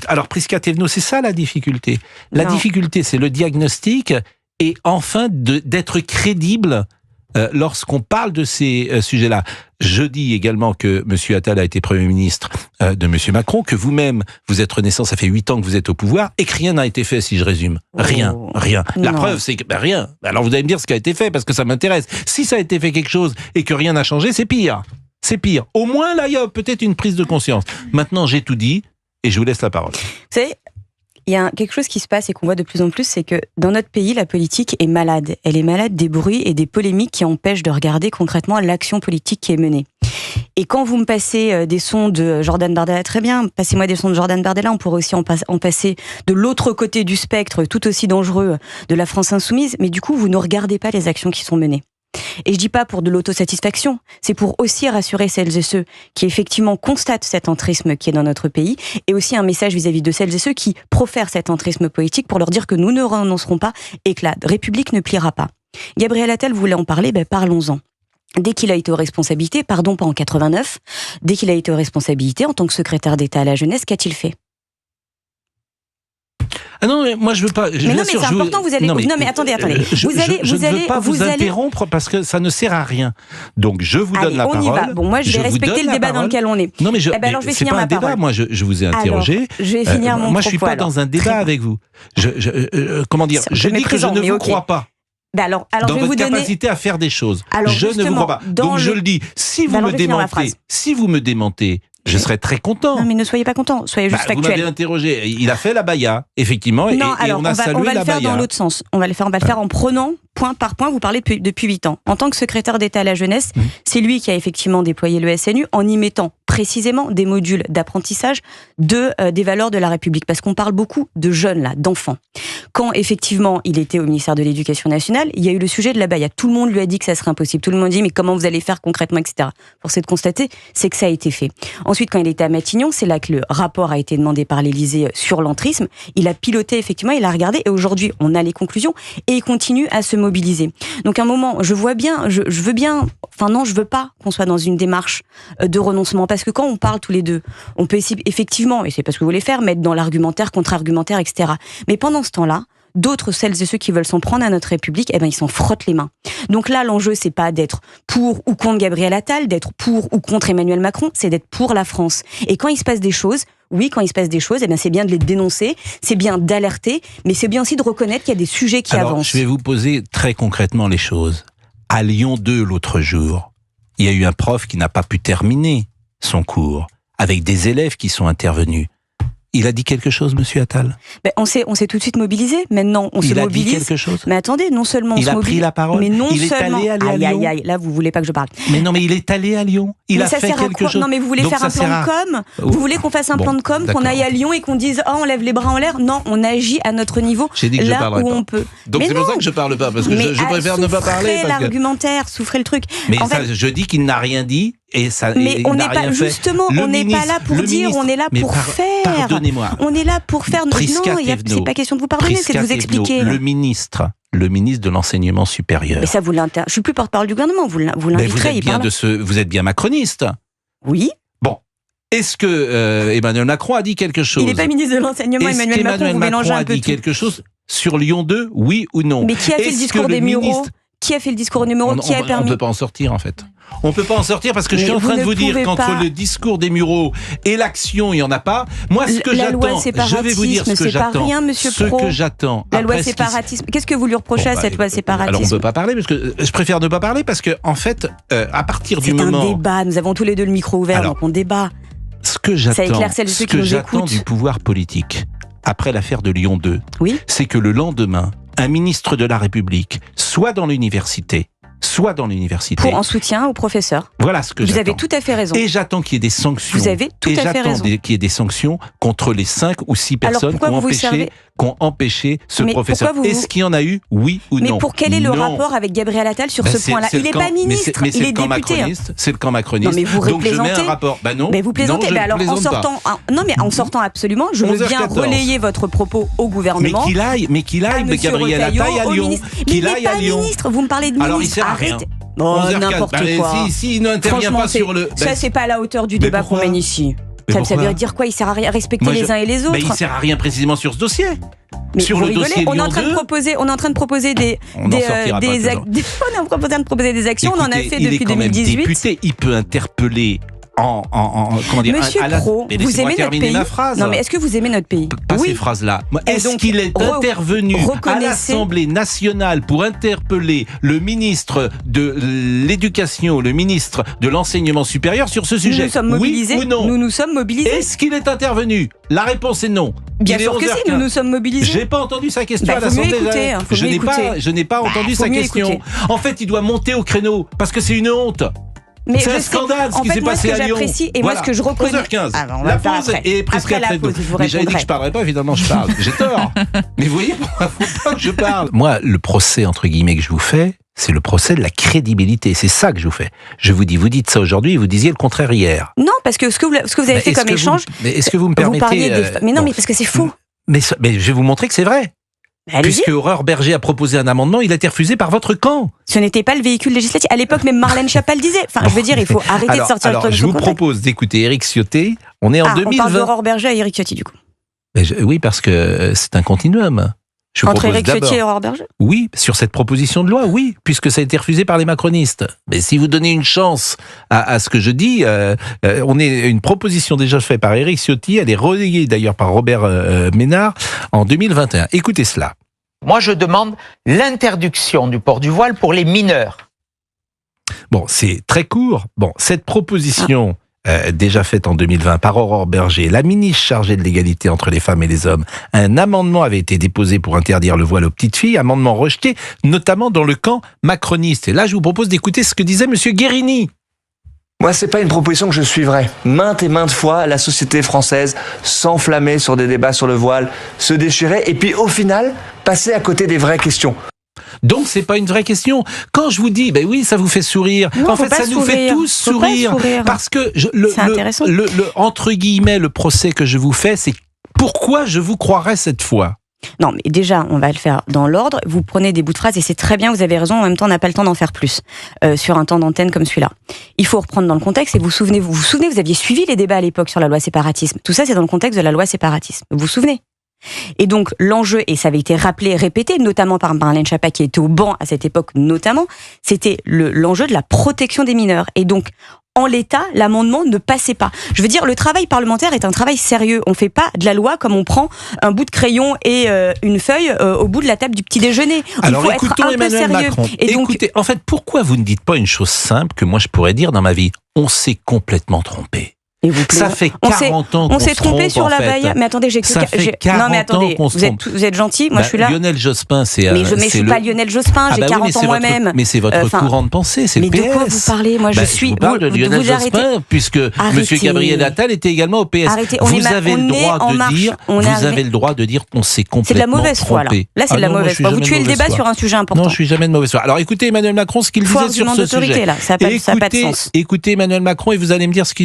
Alors, Prisca Thévenot, c'est ça la difficulté. La difficulté, c'est le diagnostic et enfin d'être crédible lorsqu'on parle de ces sujets-là. Je dis également que M. Attal a été Premier ministre de M. Macron, que vous-même, vous êtes Renaissance, ça fait 8 ans que vous êtes au pouvoir, et que rien n'a été fait, si je résume. Rien. La preuve, c'est que rien. Alors vous allez me dire ce qui a été fait, parce que ça m'intéresse. Si ça a été fait quelque chose et que rien n'a changé, c'est pire. C'est pire. Au moins, là, il y a peut-être une prise de conscience. Maintenant, j'ai tout dit, et je vous laisse la parole. Vous savez, il y a quelque chose qui se passe et qu'on voit de plus en plus, c'est que dans notre pays, la politique est malade. Elle est malade des bruits et des polémiques qui empêchent de regarder concrètement l'action politique qui est menée. Et quand vous me passez des sons de Jordan Bardella, très bien, passez-moi des sons de Jordan Bardella, on pourrait aussi en passer de l'autre côté du spectre, tout aussi dangereux, de la France insoumise, mais du coup, vous ne regardez pas les actions qui sont menées. Et je dis pas pour de l'autosatisfaction, c'est pour aussi rassurer celles et ceux qui effectivement constatent cet entrisme qui est dans notre pays, et aussi un message vis-à-vis de celles et ceux qui profèrent cet entrisme politique pour leur dire que nous ne renoncerons pas et que la République ne pliera pas. Gabriel Attal voulait en parler, parlons-en. Dès qu'il a été aux responsabilités, pas en 89, dès qu'il a été aux responsabilités en tant que secrétaire d'État à la jeunesse, qu'a-t-il fait ? Ah non, mais moi je veux pas. Mais non, mais c'est important. Vous allez. Non, mais attendez. Je ne veux pas vous interrompre parce que ça ne sert à rien. Donc je vous donne la parole. On y va. Bon, moi je vais respecter le débat dans lequel on est. Non, mais alors je vais finir ma parole. C'est pas un débat. Moi, je vous ai interrogé. Alors, je vais finir mon propos. Moi, je suis pas dans un débat avec vous. Comment dire ? Je dis que je ne vous crois pas. Alors, dans je vais votre vous donner... capacité à faire des choses. Je ne vous crois pas. Donc je le dis. Si vous me démentez. Je serais très content. Non, mais ne soyez pas content, soyez juste factuel. Vous m'avez interrogé. Il a fait la baya, effectivement, et on a salué la baya. On va le faire dans l'autre sens. On va le faire en prenant point par point. Vous parlez depuis 8 ans. En tant que secrétaire d'État à la jeunesse, c'est lui qui a effectivement déployé le SNU en y mettant précisément des modules d'apprentissage des valeurs de la République. Parce qu'on parle beaucoup de jeunes, là, d'enfants. Quand effectivement il était au ministère de l'Éducation nationale, il y a eu le sujet de la baya. Tout le monde lui a dit que ça serait impossible. Tout le monde a dit mais comment vous allez faire concrètement, etc. Force est de constater, c'est que ça a été fait. Ensuite, quand il était à Matignon, c'est là que le rapport a été demandé par l'Élysée sur l'entrisme. Il a piloté effectivement, il a regardé et aujourd'hui on a les conclusions et il continue à se mobiliser. Donc à un moment, je vois bien, je veux bien, enfin non, je veux pas qu'on soit dans une démarche de renoncement parce que quand on parle tous les deux, on peut effectivement, et c'est pas ce que vous voulez faire, mettre dans l'argumentaire, contre-argumentaire, etc. Mais pendant ce temps-là, d'autres, celles et ceux qui veulent s'en prendre à notre République, ils s'en frottent les mains. Donc là, l'enjeu, c'est pas d'être pour ou contre Gabriel Attal, d'être pour ou contre Emmanuel Macron, c'est d'être pour la France. Et quand il se passe des choses, c'est bien de les dénoncer, c'est bien d'alerter, mais c'est bien aussi de reconnaître qu'il y a des sujets qui avancent. Je vais vous poser très concrètement les choses. À Lyon 2, l'autre jour, il y a eu un prof qui n'a pas pu terminer son cours, avec des élèves qui sont intervenus. Il a dit quelque chose, Monsieur Attal ? On s'est tout de suite mobilisé. Maintenant, on se mobilise. Il a dit quelque chose ? Mais attendez, non seulement on se mobilise... Il a pris la parole. Mais non il seulement... est allé à Lyon. Aïe, là, vous voulez pas que je parle. Mais non, mais il est allé à Lyon. Il a fait quelque chose. Non, mais vous voulez faire un plan de com ? Vous voulez qu'on fasse un plan de com, qu'on aille à Lyon et qu'on dise « Oh, on lève les bras en l'air » ? Non, on agit à notre niveau, là où on peut. Donc c'est pour ça que je parle pas, parce que je préfère ne pas parler. Souffrez l'argumentaire, souffrez le truc. Mais je dis qu'il n'a rien dit. Mais on n'est pas, justement, on n'est pas là pour dire, on est là pour faire. Pardonnez-moi. On est là pour faire. Non, c'est pas question de vous pardonner, c'est de vous expliquer. Le ministre de l'enseignement supérieur. Mais ça, je suis plus porte-parole du gouvernement, vous l'inviterez. Vous êtes bien macroniste. Oui. Bon. Est-ce que Emmanuel Macron a dit quelque chose ? Il n'est pas ministre de l'enseignement, Emmanuel Macron, vous mélangez un peu tout. A dit quelque chose sur Lyon 2, oui ou non ? Mais qui a fait le discours des Mureaux ? Qui a fait le discours numéro qui a permis... On ne peut pas en sortir, en fait. On ne peut pas en sortir parce que je suis en train de vous dire qu'entre le discours des Mureaux et l'action, il n'y en a pas. Moi, ce que j'attends, je vais vous dire ce que j'attends. C'est pas rien, monsieur Pro. Ce que j'attends. La loi séparatisme. Qu'est-ce que vous lui reprochez à cette loi séparatisme ? Alors, on ne peut pas parler, parce que je préfère ne pas parler, parce que, en fait, à partir du moment... C'est un débat. Nous avons tous les deux le micro ouvert, donc on débat. Ce que j'attends du pouvoir politique, après l'affaire de Lyon 2, c'est que le lendemain, un ministre de la République soit dans l'université. En soutien aux professeurs. Voilà ce que j'attends. Vous avez tout à fait raison. Et j'attends qu'il y ait des sanctions. Vous avez tout à fait raison. Qu'il y ait des sanctions contre les 5 ou 6 personnes qui ont empêché ce professeur. Est-ce qu'il y en a eu, oui ou non ? Mais quel est le rapport avec Gabriel Attal sur ce point-là ? Il n'est pas ministre, il est député. C'est le camp macroniste. Non, mais vous donc je mets un rapport. Non. Mais vous plaisantez. Mais alors en sortant absolument, je veux bien relayer votre propos au gouvernement. Mais qu'il aille, Gabriel Attal à Lyon. Qu'il aille à Lyon. Ministre, vous me parlez de ministre. Arrêtez. N'importe quoi. S'il n'intervient pas sur le... Ça, c'est pas à la hauteur du débat qu'on mène ici. Ça veut dire quoi? Il sert à rien, respecter les uns et les autres. Mais il sert à rien précisément sur ce dossier. Mais sur le dossier on est Lyon en train 2, de proposer, on est en train de proposer des actions. Écoutez, on en a fait il depuis est quand même 2018. député, il peut interpeller comment dire, Monsieur Pro, vous aimez notre pays? Ma phrase. Non, mais est-ce que vous aimez notre pays? Pas ces phrases-là. Est-ce qu'il est intervenu à l'Assemblée nationale pour interpeller le ministre de l'Éducation, le ministre de l'Enseignement supérieur sur ce sujet? Nous sommes mobilisés. Oui ou non? Nous nous sommes mobilisés. Est-ce qu'il est intervenu? La réponse est non. Bien sûr que si, nous nous sommes mobilisés. J'ai pas entendu sa question à l'Assemblée. Je n'ai pas entendu sa question. Écouter. En fait, il doit monter au créneau parce que c'est une honte. Mais c'est un scandale ce qui s'est passé à Lyon. Et moi, ce que je reconnais. 11h15. La pause est presque après. Mais j'avais dit que je parlerais pas, évidemment, je parle. J'ai tort. Mais vous voyez, pourquoi faut pas que je parle? Moi, le procès, entre guillemets, que je vous fais, c'est le procès de la crédibilité. C'est ça que je vous fais. Je vous dis, vous dites ça aujourd'hui et vous disiez le contraire hier. Non, parce que ce que vous avez fait comme échange. Mais est-ce que vous me permettez. Mais non, mais parce que c'est faux. Mais je vais vous montrer que c'est vrai. Puisque Aurore Berger a proposé un amendement, il a été refusé par votre camp. Ce n'était pas le véhicule législatif. À l'époque, même Marlène Schiappa disait. Enfin, je veux dire, il faut arrêter de sortir le truc de son contexte. Je vous propose d'écouter Éric Ciotti. On est en 2020. On parle d'Aurore Berger à Éric Ciotti, du coup. Oui, parce que c'est un continuum. Entre Éric Ciotti et Aurore Berger? Oui, sur cette proposition de loi, oui, puisque ça a été refusé par les macronistes. Mais si vous donnez une chance à ce que je dis, on est une proposition déjà faite par Éric Ciotti, elle est relayée d'ailleurs par Robert Ménard en 2021. Écoutez cela. Moi, je demande l'interdiction du port du voile pour les mineurs. Bon, c'est très court. Bon, cette proposition déjà faite en 2020 par Aurore Berger, la ministre chargée de l'égalité entre les femmes et les hommes, un amendement avait été déposé pour interdire le voile aux petites filles, amendement rejeté, notamment dans le camp macroniste. Et là, je vous propose d'écouter ce que disait Monsieur Guérini. Moi, c'est pas une proposition que je suivrai. Maintes et maintes fois, la société française s'enflammait sur des débats sur le voile, se déchirait, et puis au final, passer à côté des vraies questions. Donc c'est pas une vraie question. Quand je vous dis, ben oui, ça vous fait sourire. Non, en fait, ça nous fait tous sourire parce que entre guillemets, le procès que je vous fais, c'est pourquoi je vous croirais cette fois. Non, mais déjà, on va le faire dans l'ordre. Vous prenez des bouts de phrases et c'est très bien, vous avez raison. En même temps, on n'a pas le temps d'en faire plus sur un temps d'antenne comme celui-là. Il faut reprendre dans le contexte et vous vous aviez suivi les débats à l'époque sur la loi séparatisme. Tout ça, c'est dans le contexte de la loi séparatisme. Vous vous souvenez? Et donc, l'enjeu, et ça avait été rappelé, répété, notamment par Marlène Schiappa, qui était au banc à cette époque, notamment, c'était l'enjeu de la protection des mineurs. Et donc, en l'état, l'amendement ne passait pas. Je veux dire, le travail parlementaire est un travail sérieux. On ne fait pas de la loi comme on prend un bout de crayon et une feuille au bout de la table du petit déjeuner. Alors, il faut être un peu sérieux. Macron. Et donc, écoutez, en fait, pourquoi vous ne dites pas une chose simple que moi je pourrais dire dans ma vie? On s'est complètement trompé. Ça fait 40 ans qu'on s'est trompé sur la Baïa. Mais attendez, non mais attendez, vous êtes gentil, moi je suis là. Lionel Jospin, c'est mais je suis pas Lionel Jospin, j'ai 40 ans moi-même. Mais c'est votre courant de pensée, c'est le PS. Mais de quoi vous parlez? Moi je suis. Je vous parle de Lionel Jospin, puisque Monsieur Gabriel Attal était également au PS. Vous avez le droit de dire qu'on s'est complètement trompé. C'est de la mauvaise foi là. Là c'est de la mauvaise foi. Vous tuez le débat sur un sujet important. Non, je suis jamais de mauvaise foi. Alors écoutez Emmanuel Macron, ce qu'il disait sur ce sujet. Ça n'a pas de sens. Écoutez Emmanuel Macron et vous allez me dire ce que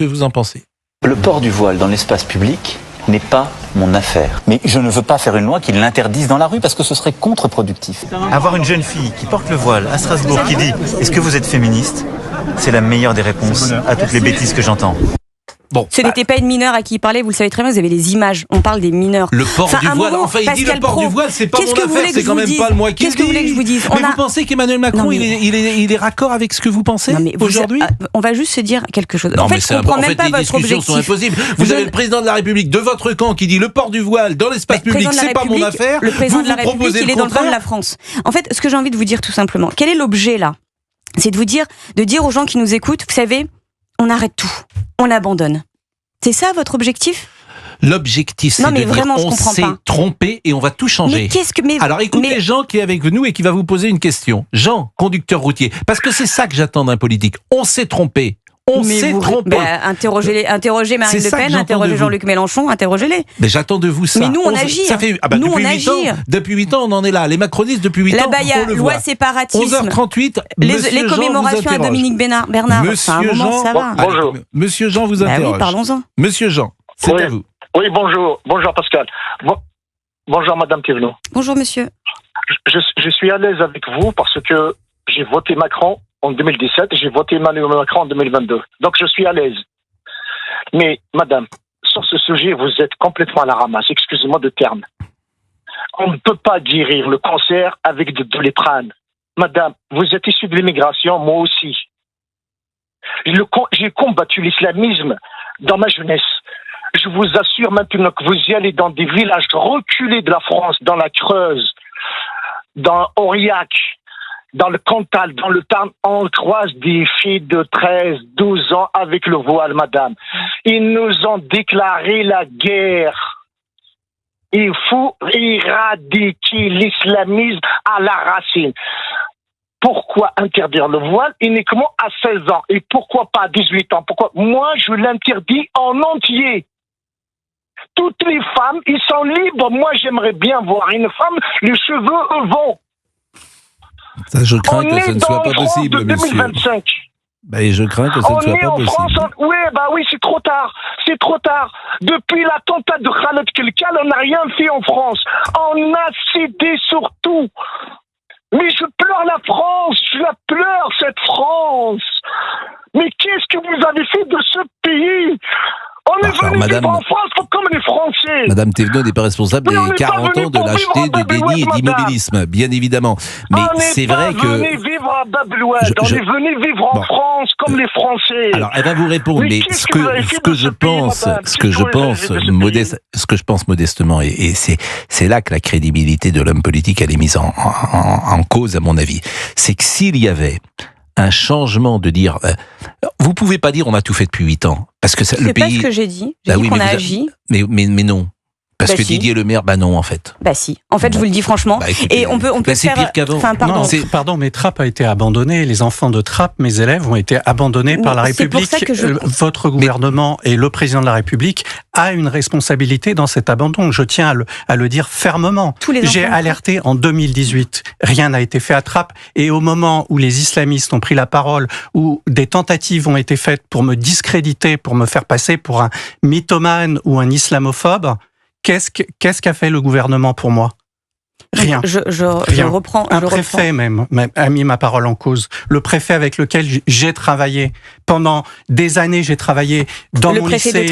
vous en pensez. Le port du voile dans l'espace public n'est pas mon affaire. Mais je ne veux pas faire une loi qui l'interdise dans la rue parce que ce serait contre-productif. Avoir une jeune fille qui porte le voile à Strasbourg qui dit « Est-ce que vous êtes féministe ?» c'est la meilleure des réponses à toutes les bêtises que j'entends. Bon, ce n'était pas une mineure à qui il parlait, vous le savez très bien, vous avez les images, on parle des mineurs. Le port du voile, enfin il dit le port du voile, c'est pas mon affaire, c'est quand même pas le moi qui le dis. Qu'est-ce que vous voulez que je vous dise? Mais vous pensez qu'Emmanuel Macron, il est raccord avec ce que vous pensez aujourd'hui? On va juste se dire quelque chose. Non, en fait, je comprends même pas votre objectif. Les discussions sont impossibles. Vous avez le président de la République de votre camp qui dit le port du voile dans l'espace public, c'est pas mon affaire. Le président de la République, il est dans le camp de la France. En fait, ce que j'ai envie de vous dire tout simplement, quel est l'objet là? C'est de dire aux gens qui nous écoutent, vous savez, on arrête tout, on abandonne. C'est ça votre objectif? L'objectif, c'est de dire on s'est trompé et on va tout changer. Alors écoutez Jean qui est avec nous et qui va vous poser une question. Jean, conducteur routier, parce que c'est ça que j'attends d'un politique. On s'est trompé. On s'est trompé. Interrogez Marine Le Pen, interrogez Jean-Luc Mélenchon, interrogez-les. Mais j'attends de vous ça. Mais nous on agit. Ça fait, depuis 8 ans, on en est là. Les macronistes depuis 8 ans. La Baïa, loi séparatisme. 11h38. Les commémorations à Dominique Bernard. Monsieur Jean, ça va. Bonjour. Monsieur Jean vous interroge. Oui, parlons-en. Monsieur Jean, c'est à vous. Oui, bonjour. Bonjour Pascal. Bonjour Madame Thévenot. Bonjour monsieur. Je suis à l'aise avec vous parce que j'ai voté Macron en 2017 et j'ai voté Emmanuel Macron en 2022. Donc je suis à l'aise. Mais, madame, sur ce sujet, vous êtes complètement à la ramasse. Excusez-moi de terme. On ne peut pas guérir le cancer avec de Doliprane. Madame, vous êtes issue de l'immigration, moi aussi. J'ai combattu l'islamisme dans ma jeunesse. Je vous assure maintenant que vous y allez dans des villages reculés de la France, dans la Creuse, dans Aurillac, dans le Cantal, dans le Tarn, on croise des filles de 13, 12 ans avec le voile, madame. Ils nous ont déclaré la guerre. Il faut éradiquer l'islamisme à la racine. Pourquoi interdire le voile uniquement à 16 ans? Et pourquoi pas à 18 ans? Pourquoi? Moi, je l'interdis en entier. Toutes les femmes, ils sont libres. Moi, j'aimerais bien voir une femme, les cheveux vont. Ça, je crains que ce ne soit pas possible, de monsieur. 2025. Ben, je crains que ce ne soit pas possible. France, oui, c'est trop tard. C'est trop tard. Depuis l'attentat de Khaled Kelkal, on n'a rien fait en France. On a cédé sur tout. Mais je pleure la France. Je la pleure, cette France. Mais qu'est-ce que vous avez fait de ce pays? On est venu vivre en France comme les Français. Madame Thévenot n'est pas responsable des 40 ans de lâcheté, de déni et d'immobilisme, bien évidemment. Mais c'est vrai que... On est venu vivre à Babloued, on est venu vivre en France comme les Français. Alors, elle va vous répondre, mais ce que je pense modestement, et c'est là que la crédibilité de l'homme politique, elle est mise en cause, à mon avis, c'est que s'il y avait un changement de dire... vous pouvez pas dire on a tout fait depuis 8 ans. Parce que le pays... C'est pas ce que j'ai dit. J'ai dit qu'on a agi. Mais non. Parce que si. Didier Lemaire, non, en fait. Bah si. En fait, je vous le dis franchement. Écoutez, et on peut c'est faire... pire qu'avant. Enfin, pardon. Non, pardon, mais Trappes a été abandonné. Les enfants de Trappes, mes élèves, ont été abandonnés par la République. Pour ça que Votre gouvernement et le président de la République a une responsabilité dans cet abandon. Je tiens à le dire fermement. J'ai alerté en 2018. Rien n'a été fait à Trappes. Et au moment où les islamistes ont pris la parole, où des tentatives ont été faites pour me discréditer, pour me faire passer pour un mythomane ou un islamophobe, qu'est-ce qu'a fait le gouvernement pour moi? Rien. Je reprends. Un préfet même a mis ma parole en cause. Le préfet avec lequel j'ai travaillé pendant des années, j'ai travaillé dans mon lycée.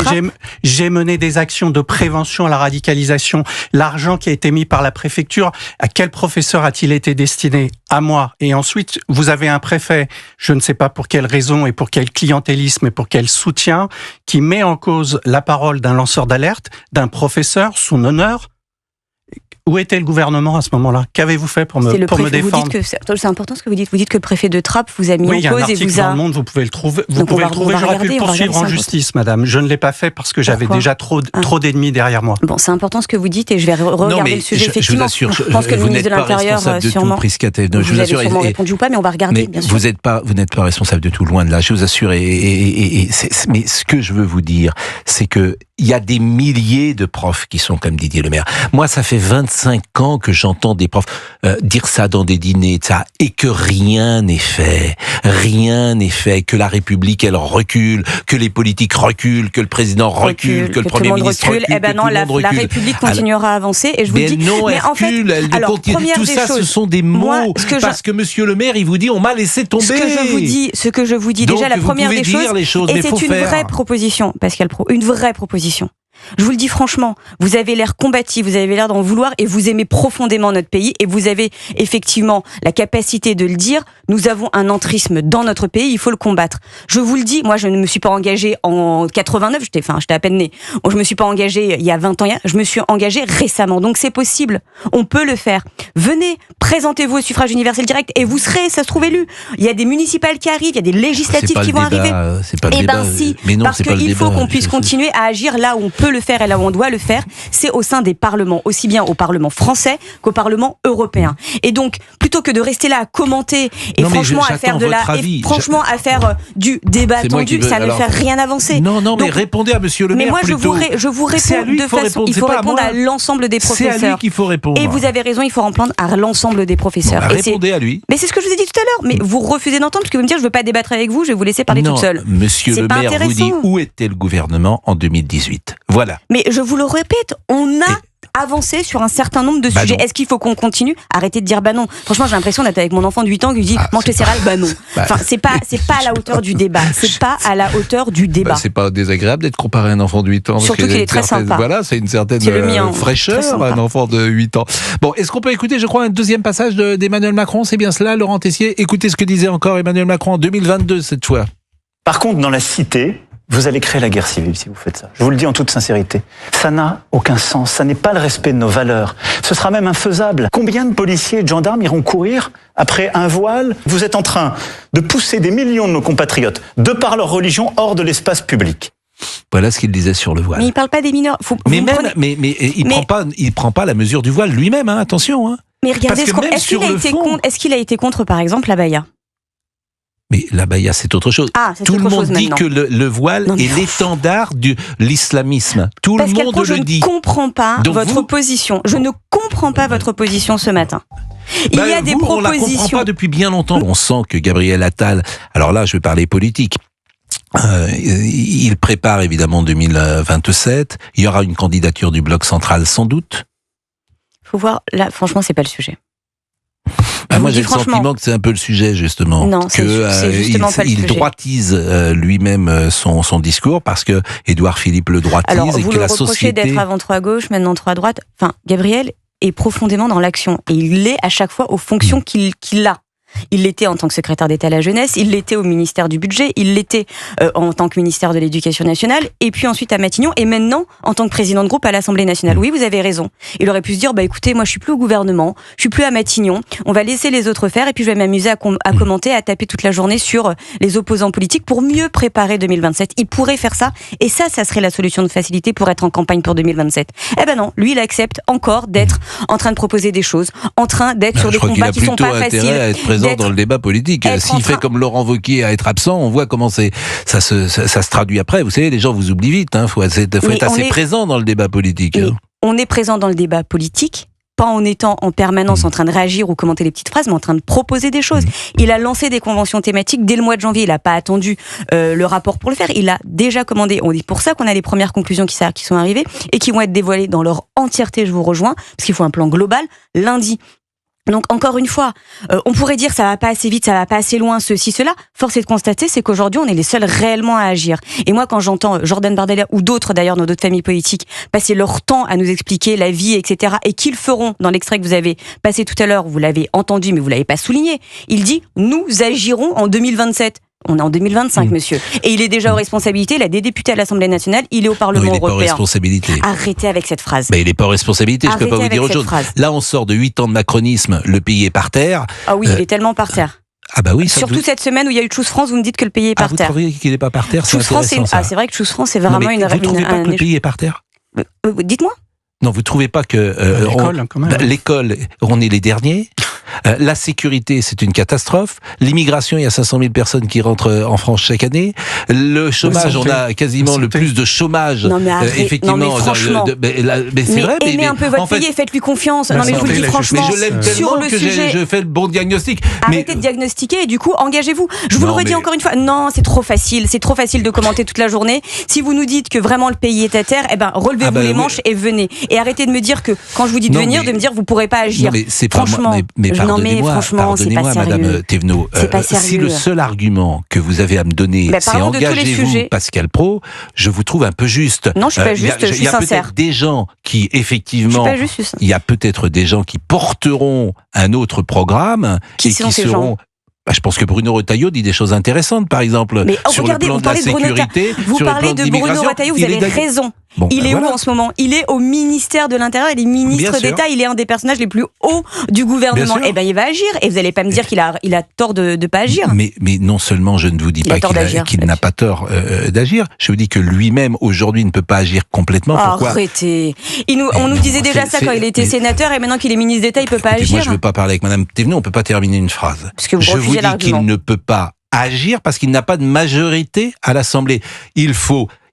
J'ai mené des actions de prévention à la radicalisation. L'argent qui a été mis par la préfecture, à quel professeur a-t-il été destiné? À moi. Et ensuite, vous avez un préfet, je ne sais pas pour quelle raison et pour quel clientélisme et pour quel soutien, qui met en cause la parole d'un lanceur d'alerte, d'un professeur, son honneur. Où était le gouvernement à ce moment-là? Qu'avez-vous fait pour me défendre? C'est important ce que vous dites. Vous dites que le préfet de Trappes vous a mis en cause et vous a... Oui, il y a un article dans Le Monde, vous pouvez le trouver. J'aurais pu le poursuivre en justice, madame. Je ne l'ai pas fait parce que j'avais déjà trop d'ennemis derrière moi. Bon, c'est important ce que vous dites et je vais regarder le sujet, effectivement. Je vous assure, je pense que le ministre de l'Intérieur, sûrement... Vous avez sûrement répondu ou pas, mais on va regarder, bien sûr. Vous n'êtes pas responsable de tout, loin de là, je vous assure. Mais ce que je veux vous dire, c'est que il y a des milliers de profs qui sont comme Didier Lemaire. Moi, ça fait 25 ans que j'entends des profs dire ça dans des dîners, ça, et que rien n'est fait. Rien n'est fait. Que la République, elle recule, que les politiques reculent, que le président recule, que le Premier ministre recule. Eh ben non, la République continuera à avancer. Et je vous dis, mais en fait, tout ça, ce sont des mots. Parce que Monsieur le maire, il vous dit, on m'a laissé tomber. Ce que je vous dis, déjà, la première des choses, et c'est une vraie proposition, Pascal Praud, une vraie proposition. Je vous le dis franchement, vous avez l'air combatif, vous avez l'air d'en vouloir et vous aimez profondément notre pays et vous avez effectivement la capacité de le dire. Nous avons un entrisme dans notre pays, il faut le combattre. Je vous le dis, moi je ne me suis pas engagée en 89, j'étais à peine née. Je me suis pas engagée il y a 20 ans, je me suis engagée récemment. Donc c'est possible, on peut le faire. Venez, présentez-vous au suffrage universel direct et vous serez, ça se trouve, élu. Il y a des municipales qui arrivent, il y a des législatives qui vont arriver. C'est pas le débat. Si, mais non, parce qu'il faut qu'on puisse continuer à agir là où on peut le faire et là où on doit le faire, c'est au sein des parlements, aussi bien au Parlement français qu'au Parlement européen. Et donc, plutôt que de rester là à commenter et franchement à faire à faire du débat tendu, ça ne fait rien avancer. Non, donc, mais répondez à Monsieur le maire. Mais moi, je vous réponds de façon. Il faut répondre à l'ensemble des professeurs. C'est à lui qu'il faut répondre. Et vous avez raison, il faut répondre à l'ensemble des professeurs. Répondez à lui. Mais c'est ce que je vous ai dit tout à l'heure. Mais vous refusez d'entendre parce que vous me dites, je ne veux pas débattre avec vous, je vais vous laisser parler toute seule. Monsieur le maire vous dit où était le gouvernement en 2018. Voilà. Mais je vous le répète, on a avancer sur un certain nombre de sujets. Non. Est-ce qu'il faut qu'on continue ? Arrêtez de dire bah non. Franchement, j'ai l'impression d'être avec mon enfant de 8 ans qui dit mange tes céréales, bah non. Enfin, c'est pas à la hauteur du débat. C'est pas à la hauteur du débat. C'est pas désagréable d'être comparé à un enfant de 8 ans. Surtout qu'il est très sympa. Voilà, c'est une certaine fraîcheur, un enfant de 8 ans. Bon, est-ce qu'on peut écouter, je crois, un deuxième passage d'Emmanuel Macron ? C'est bien cela, Laurent Tessier ? Écoutez ce que disait encore Emmanuel Macron en 2022, cette fois. Par contre, dans la cité, vous allez créer la guerre civile si vous faites ça. Je vous le dis en toute sincérité. Ça n'a aucun sens. Ça n'est pas le respect de nos valeurs. Ce sera même infaisable. Combien de policiers et de gendarmes iront courir après un voile ? Vous êtes en train de pousser des millions de nos compatriotes, de par leur religion, hors de l'espace public. Voilà ce qu'il disait sur le voile. Mais il parle pas des mineurs. Il prend pas la mesure du voile lui-même, hein, attention. Hein. Mais regardez, est-ce qu'il a été contre, par exemple, l'abaya ? Mais l'abaya, c'est autre chose. Tout le monde dit que le voile est l'étendard de l'islamisme. Tout le monde le dit. Je ne comprends pas votre position. Je ne comprends pas votre position ce matin. Il y a des propositions. On la comprend pas depuis bien longtemps. On sent que Gabriel Attal, alors là, je vais parler politique. Il prépare évidemment 2027. Il y aura une candidature du bloc central sans doute. Faut voir. Là, franchement, c'est pas le sujet. Moi, j'ai le sentiment que c'est un peu le sujet, justement. Non, c'est justement pas le sujet. Il droitise lui-même son discours parce que Édouard Philippe le droitise. Alors, et vous que le la reprochez société d'être avant trop à gauche, maintenant trop à droite. Enfin, Gabriel est profondément dans l'action. Et il l'est à chaque fois aux fonctions qu'il a. Il l'était en tant que secrétaire d'État à la jeunesse, il l'était au ministère du budget, il l'était en tant que ministère de l'Éducation nationale, et puis ensuite à Matignon, et maintenant en tant que président de groupe à l'Assemblée nationale. Oui, vous avez raison. Il aurait pu se dire, écoutez, moi je suis plus au gouvernement, je suis plus à Matignon, on va laisser les autres faire, et puis je vais m'amuser à commenter, à taper toute la journée sur les opposants politiques pour mieux préparer 2027. Il pourrait faire ça, et ça serait la solution de facilité pour être en campagne pour 2027. Eh ben non, lui il accepte encore d'être en train de proposer des choses, en train d'être sur des combats qui sont pas faciles. Dans le débat politique. S'il fait comme Laurent Wauquiez à être absent, on voit comment ça se traduit après. Vous savez, les gens vous oublient vite. Faut être assez présent dans le débat politique. On est présent dans le débat politique, pas en étant en permanence en train de réagir ou commenter les petites phrases, mais en train de proposer des choses. Il a lancé des conventions thématiques dès le mois de janvier. Il n'a pas attendu le rapport pour le faire. Il a déjà commandé. On dit pour ça qu'on a les premières conclusions qui sont arrivées et qui vont être dévoilées dans leur entièreté. Je vous rejoins, parce qu'il faut un plan global lundi. Donc encore une fois, on pourrait dire ça va pas assez vite, ça va pas assez loin, ceci, cela. Force est de constater, c'est qu'aujourd'hui on est les seuls réellement à agir. Et moi quand j'entends Jordan Bardella ou d'autres d'ailleurs dans d'autres familles politiques passer leur temps à nous expliquer la vie, etc. et qu'ils feront dans l'extrait que vous avez passé tout à l'heure, vous l'avez entendu mais vous l'avez pas souligné. Il dit nous agirons en 2027. On est en 2025, monsieur. Et il est déjà aux responsabilités, il a des députés à l'Assemblée nationale, il est au Parlement européen. Il n'est pas aux responsabilités. Arrêtez avec cette phrase. Il n'est pas aux responsabilités, je ne peux pas vous dire autre chose. Là, on sort de 8 ans de macronisme, le pays est par terre. Ah oui, il est tellement par terre. Ah bah oui. Surtout cette semaine où il y a eu Choose France, vous me dites que le pays est par terre. Vous trouvez qu'il n'est pas par terre, c'est intéressant, ça. C'est vrai que Choose France, c'est vraiment vous ne trouvez pas que le pays est par terre ? Dites-moi. Non, vous ne trouvez pas que... l'école, quand même. L'école, on est les derniers. La sécurité, c'est une catastrophe. L'immigration, il y a 500 000 personnes qui rentrent en France chaque année. Le chômage, on a quasiment le plus de chômage. Non mais effectivement. Non mais franchement. Mais c'est vrai. Aimez un peu votre pays et faites-lui confiance. Non mais je vous le dis franchement. Mais je l'aime tellement que je fais le bon diagnostic. Arrêtez de diagnostiquer et du coup engagez-vous. Je vous le redis encore une fois. Non, c'est trop facile. C'est trop facile de commenter toute la journée. Si vous nous dites que vraiment le pays est à terre, relevez-vous les manches et venez. Et arrêtez de me dire que quand je vous dis de venir, de me dire vous pourrez pas agir. Non mais c'est pas franchement. Pardonnez-moi, Madame Thévenot, si le seul argument que vous avez à me donner, c'est engagez-vous, Pascal Praud, je vous trouve un peu juste. Non, je suis pas juste, je suis sincère. Il y a peut-être des gens qui, effectivement, il y a peut-être des gens qui porteront un autre programme et qui seront... Je pense que Bruno Retailleau dit des choses intéressantes, par exemple, sur le plan de la sécurité, vous parlez de Bruno Retailleau, vous avez raison. Il est où en ce moment ? Il est au ministère de l'Intérieur, il est ministre d'État, il est un des personnages les plus hauts du gouvernement. Eh bien, il va agir. Et vous n'allez pas me dire qu'il a tort de ne pas agir. Mais non seulement je ne vous dis pas qu'il n'a pas tort d'agir, je vous dis que lui-même, aujourd'hui, ne peut pas agir complètement. Pourquoi ? Arrêtez. On nous disait déjà ça quand il était sénateur, et maintenant qu'il est ministre d'État, il ne peut pas agir. Moi, je ne veux pas parler avec Madame Thévenot, on ne peut pas terminer une phrase. Parce que vous refusez l'argument. Je vous dis qu'il ne peut pas agir parce qu'il n'a pas de majorité à l'Assemblée. Il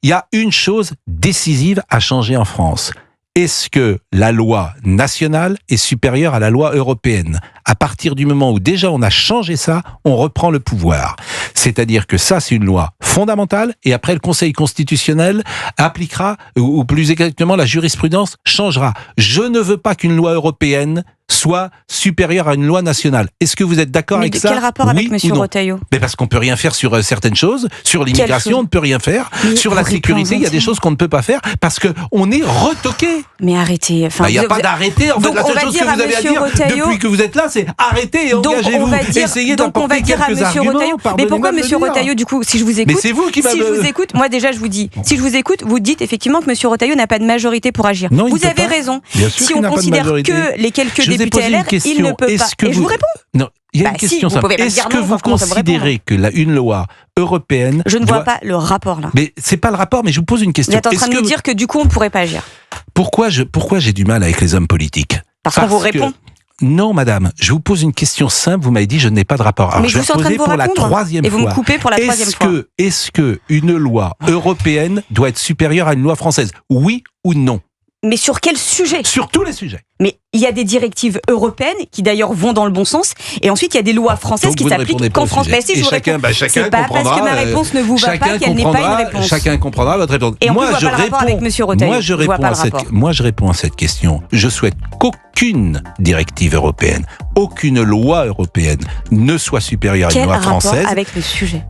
y a une chose décisive à changer en France. est-ce que la loi nationale est supérieure à la loi européenne ? À partir du moment où déjà on a changé ça, on reprend le pouvoir. C'est-à-dire que ça, c'est une loi fondamentale, et après le Conseil constitutionnel appliquera, ou plus exactement la jurisprudence changera. Je ne veux pas qu'une loi européenne soit supérieure à une loi nationale. Est-ce que vous êtes d'accord avec ça ? Quel rapport avec M. Retailleau ? Mais parce qu'on peut rien faire sur certaines choses. Sur l'immigration, on ne peut rien faire. Sur la sécurité, il y a des choses qu'on ne peut pas faire parce qu'on est retoqué. Mais arrêtez. Il n'y a pas d'arrêter. En fait, la seule chose que vous avez à dire depuis que vous êtes là, c'est arrêtez et engagez-vous. Essayez d'apporter quelques arguments. Mais pourquoi M. Retailleau, du coup, si je vous écoute, mais c'est vous qui si je vous écoute, moi déjà je vous dis, si je vous écoute, vous dites effectivement que M. Retailleau n'a pas de majorité pour agir. Non, vous avez raison. Si on considère que les quelques députés LR, il ne peut pas. Et je vous réponds. Non, il y a une question simple. Est-ce que vous considérez que une loi européenne... Je ne vois pas le rapport là. Mais c'est pas le rapport, mais je vous pose une question. Vous êtes en train de nous dire que du coup on ne pourrait pas agir. Pourquoi j'ai du mal avec les hommes politiques ? Parce qu'on vous répond. Non, madame, je vous pose une question simple. Vous m'avez dit je n'ai pas de rapport. Alors, mais je vais poser pour la troisième fois. Et vous me coupez pour la troisième fois. Est-ce que une loi européenne doit être supérieure à une loi française ? Oui ou non ? Mais sur quel sujet ? Sur tous les sujets. Mais il y a des directives européennes qui d'ailleurs vont dans le bon sens, et ensuite il y a des lois françaises qui s'appliquent qu'en France. Si je vous réponds, c'est pas parce que ma réponse ne vous va pas qu'elle n'est pas une réponse. Chacun comprendra votre réponse. Et moi, je réponds avec M. Retailleau. Moi, je réponds à cette question. Je souhaite qu'aucune directive européenne, aucune loi européenne ne soit supérieure à une loi française. Quel rapport avec le sujet ?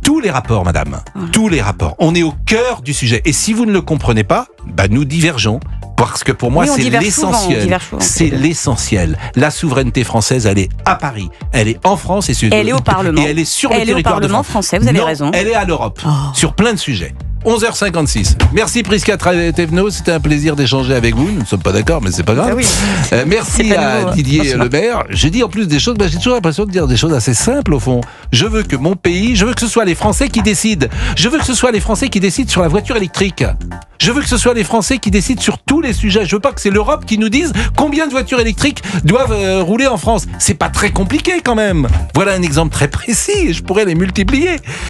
Tous les rapports, madame. Voilà. Tous les rapports. On est au cœur du sujet. Et si vous ne le comprenez pas, nous divergeons. Parce que pour moi, c'est l'essentiel. C'est l'essentiel. La souveraineté française, elle est à Paris. Elle est en France et elle est au Parlement. Et elle est sur le territoire au Parlement français, vous avez raison. Elle est à l'Europe. Sur plein de sujets. 11h56. Merci Prisca Thévenot, c'était un plaisir d'échanger avec vous. Nous ne sommes pas d'accord, mais c'est pas grave. Oui. Merci à Didier Lebert. J'ai dit en plus des choses, j'ai toujours l'impression de dire des choses assez simples au fond. Je veux que mon pays, je veux que ce soit les Français qui décident. Je veux que ce soit les Français qui décident sur la voiture électrique. Je veux que ce soit les Français qui décident sur tous les sujets. Je veux pas que c'est l'Europe qui nous dise combien de voitures électriques doivent rouler en France. C'est pas très compliqué quand même. Voilà un exemple très précis et je pourrais les multiplier.